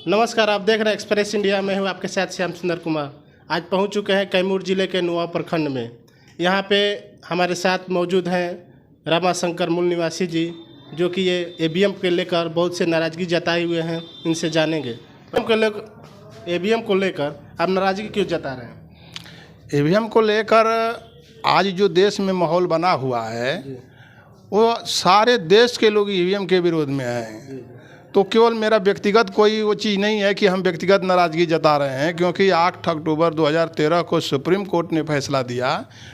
नमस्कार, आप देख रहे हैं एक्सप्रेस इंडिया में हूँ आपके साथ श्याम सुंदर कुमार। आज पहुँच चुके हैं कैमूर ज़िले के नुआ प्रखंड में। यहाँ पे हमारे साथ मौजूद हैं रामाशंकर मूल निवासी जी, जो कि ये ईवीएम के लेकर बहुत से नाराज़गी जताए हुए हैं। इनसे जानेंगे ईवीएम को लेकर आप नाराज़गी क्यों जता रहे हैं? ईवीएम को लेकर आज जो देश में माहौल बना हुआ है वो सारे देश के लोग ईवीएम के विरोध में हैं। तो केवल मेरा व्यक्तिगत कोई वो चीज़ नहीं है कि हम व्यक्तिगत नाराज़गी जता रहे हैं, क्योंकि 8 अक्टूबर 2013 को सुप्रीम कोर्ट ने फैसला दिया,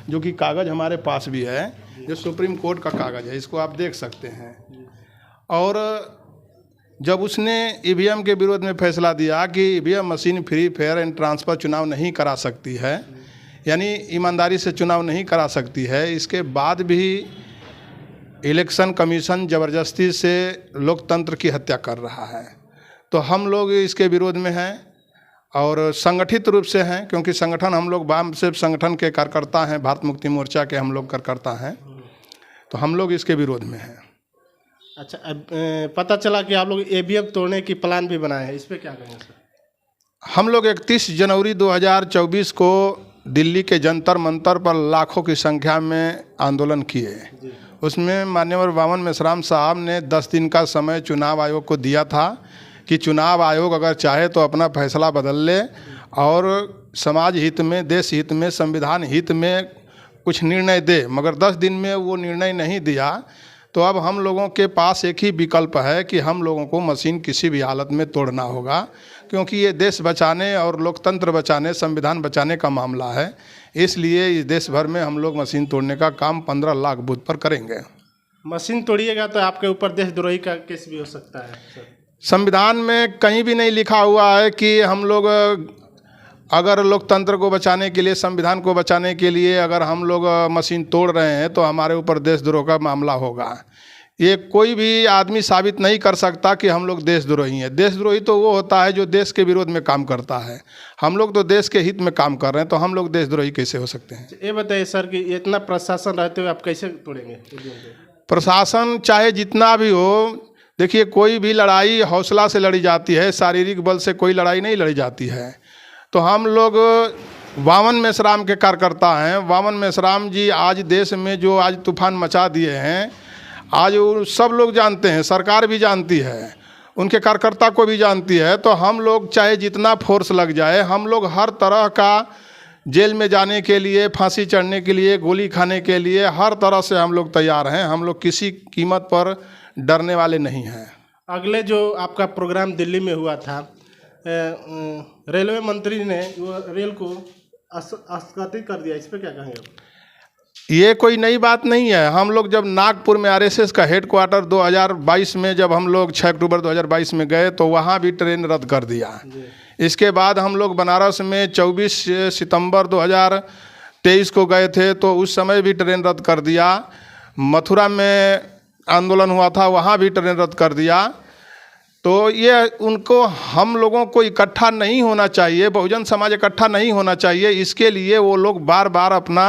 जो कि कागज़ हमारे पास भी है, जो सुप्रीम कोर्ट का कागज़ है, इसको आप देख सकते हैं। और जब उसने ईवीएम के विरोध में फैसला दिया कि EVM machine free fair and transfer चुनाव नहीं करा सकती है, यानी ईमानदारी से चुनाव नहीं करा सकती है, इसके बाद भी इलेक्शन कमीशन ज़बरदस्ती से लोकतंत्र की हत्या कर रहा है। तो हम लोग इसके विरोध में हैं और संगठित रूप से हैं, क्योंकि संगठन हम लोग वामसेव संगठन के कार्यकर्ता हैं, भारत मुक्ति मोर्चा के हम लोग कार्यकर्ता हैं, तो हम लोग इसके विरोध में हैं। अच्छा, पता चला कि आप लोग ईवीएम तोड़ने की प्लान भी बनाए हैं, इस पर क्या कहेंगे सर? हम लोग 31 जनवरी 2024 को दिल्ली के जंतर मंतर पर लाखों की संख्या में आंदोलन किए। उसमें माननीय वामन मेश्राम साहब ने 10 दिन का समय चुनाव आयोग को दिया था कि चुनाव आयोग अगर चाहे तो अपना फैसला बदल ले और समाज हित में, देश हित में, संविधान हित में कुछ निर्णय दे, मगर 10 दिन में वो निर्णय नहीं दिया। तो अब हम लोगों के पास एक ही विकल्प है कि हम लोगों को मशीन किसी भी हालत में तोड़ना होगा, क्योंकि ये देश बचाने और लोकतंत्र बचाने, संविधान बचाने का मामला है। इसलिए इस देश भर में हम लोग मशीन तोड़ने का काम 15 लाख बूथ पर करेंगे। मशीन तोड़िएगा तो आपके ऊपर देशद्रोही का केस भी हो सकता है सर। संविधान में कहीं भी नहीं लिखा हुआ है कि हम लोग अगर लोकतंत्र को बचाने के लिए, संविधान को बचाने के लिए अगर हम लोग मशीन तोड़ रहे हैं तो हमारे ऊपर देशद्रोह का मामला होगा। ये कोई भी आदमी साबित नहीं कर सकता कि हम लोग देशद्रोही हैं। देशद्रोही तो वो होता है जो देश के विरोध में काम करता है। हम लोग तो देश के हित में काम कर रहे हैं, तो हम लोग देशद्रोही कैसे हो सकते हैं? ये बताइए सर कि इतना प्रशासन रहते हुए आप कैसे तोड़ेंगे? प्रशासन चाहे जितना भी हो, देखिए कोई भी लड़ाई हौसला से लड़ी जाती है, शारीरिक बल से कोई लड़ाई नहीं लड़ी जाती है। तो हम लोग वामन मेश्राम के कार्यकर्ता हैं। वामन मेश्राम जी आज देश में जो आज तूफान मचा दिए हैं, आज सब लोग जानते हैं, सरकार भी जानती है, उनके कार्यकर्ता को भी जानती है। तो हम लोग चाहे जितना फोर्स लग जाए, हम लोग हर तरह का जेल में जाने के लिए, फांसी चढ़ने के लिए, गोली खाने के लिए हर तरह से हम लोग तैयार हैं। हम लोग किसी कीमत पर डरने वाले नहीं हैं। अगले जो आपका प्रोग्राम दिल्ली में हुआ था, रेलवे मंत्री ने वो रेल को स्थगित कर दिया, इस पर क्या कहेंगे? ये कोई नई बात नहीं है। हम लोग जब नागपुर में आरएसएस का हेडक्वार्टर 2022 में जब हम लोग 6 अक्टूबर 2022 में गए तो वहाँ भी ट्रेन रद्द कर दिया। इसके बाद हम लोग बनारस में 24 सितंबर 2023 को गए थे, तो उस समय भी ट्रेन रद्द कर दिया। मथुरा में आंदोलन हुआ था, वहाँ भी ट्रेन रद्द कर दिया। तो ये उनको, हम लोगों को इकट्ठा नहीं होना चाहिए, बहुजन समाज इकट्ठा नहीं होना चाहिए, इसके लिए वो लोग बार बार अपना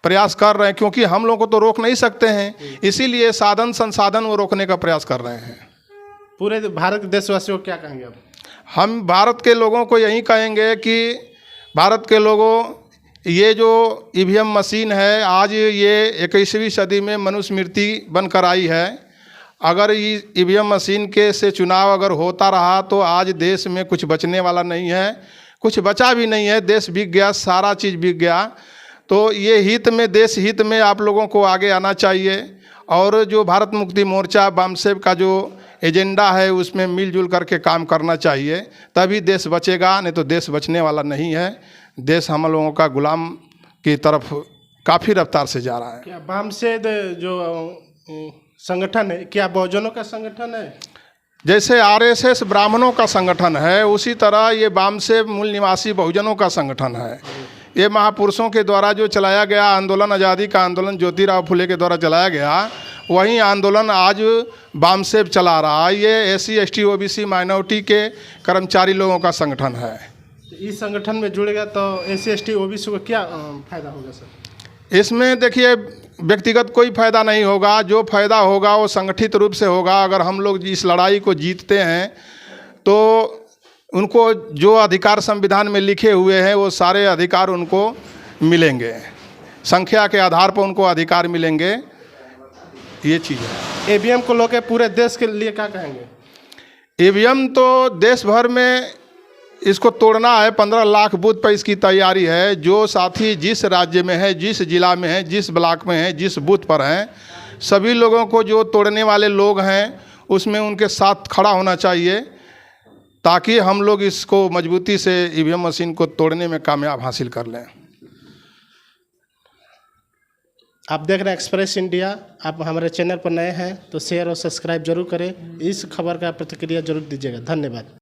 प्रयास कर रहे हैं, क्योंकि हम लोगों को तो रोक नहीं सकते हैं, इसीलिए साधन संसाधन वो रोकने का प्रयास कर रहे हैं। पूरे भारत के देशवासियों को क्या कहेंगे आप? हम भारत के लोगों को यही कहेंगे कि भारत के लोगों, ये जो ईवीएम मशीन है आज ये 21वीं सदी में मनुस्मृति बनकर आई है। अगर ये ईवीएम मशीन के से चुनाव अगर होता रहा तो आज देश में कुछ बचने वाला नहीं है, कुछ बचा भी नहीं है, देश बिक गया, सारा चीज़ बिक गया। तो ये हित में, देश हित में आप लोगों को आगे आना चाहिए और जो भारत मुक्ति मोर्चा वामसेव का जो एजेंडा है उसमें मिलजुल करके काम करना चाहिए, तभी देश बचेगा, नहीं तो देश बचने वाला नहीं है। देश हम लोगों का गुलाम की तरफ काफ़ी रफ्तार से जा रहा है। क्या वामसेव जो संगठन है, क्या बहुजनों का संगठन है? जैसे आरएसएस ब्राह्मणों का संगठन है, उसी तरह ये वामसेव मूल निवासी बहुजनों का संगठन है। ये महापुरुषों के द्वारा जो चलाया गया आंदोलन, आज़ादी का आंदोलन ज्योतिराव फुले के द्वारा चलाया गया, वही आंदोलन आज वामसेव चला रहा है। ये SC ST OBC माइनॉरिटी के कर्मचारी लोगों का संगठन है। इस संगठन में जुड़ेगा तो SC ST OBC को क्या फायदा होगा सर? इसमें देखिए व्यक्तिगत कोई फ़ायदा नहीं होगा, जो फ़ायदा होगा वो संगठित रूप से होगा। अगर हम लोग इस लड़ाई को जीतते हैं तो उनको जो अधिकार संविधान में लिखे हुए हैं वो सारे अधिकार उनको मिलेंगे, संख्या के आधार पर उनको अधिकार मिलेंगे, ये चीज़ है। ईवीएम को लेकर पूरे देश के लिए क्या कहेंगे? ईवीएम तो देश भर में इसको तोड़ना है, 15 लाख बूथ पर इसकी तैयारी है। जो साथी जिस राज्य में है, जिस जिला में है, जिस ब्लॉक में है, जिस बूथ पर हैं, सभी लोगों को, जो तोड़ने वाले लोग हैं उसमें उनके साथ खड़ा होना चाहिए, ताकि हम लोग इसको मजबूती से ईवीएम मशीन को तोड़ने में कामयाब हासिल कर लें। आप देख रहे हैं एक्सप्रेस इंडिया। आप हमारे चैनल पर नए हैं तो शेयर और सब्सक्राइब जरूर करें। इस खबर का प्रतिक्रिया जरूर दीजिएगा। धन्यवाद।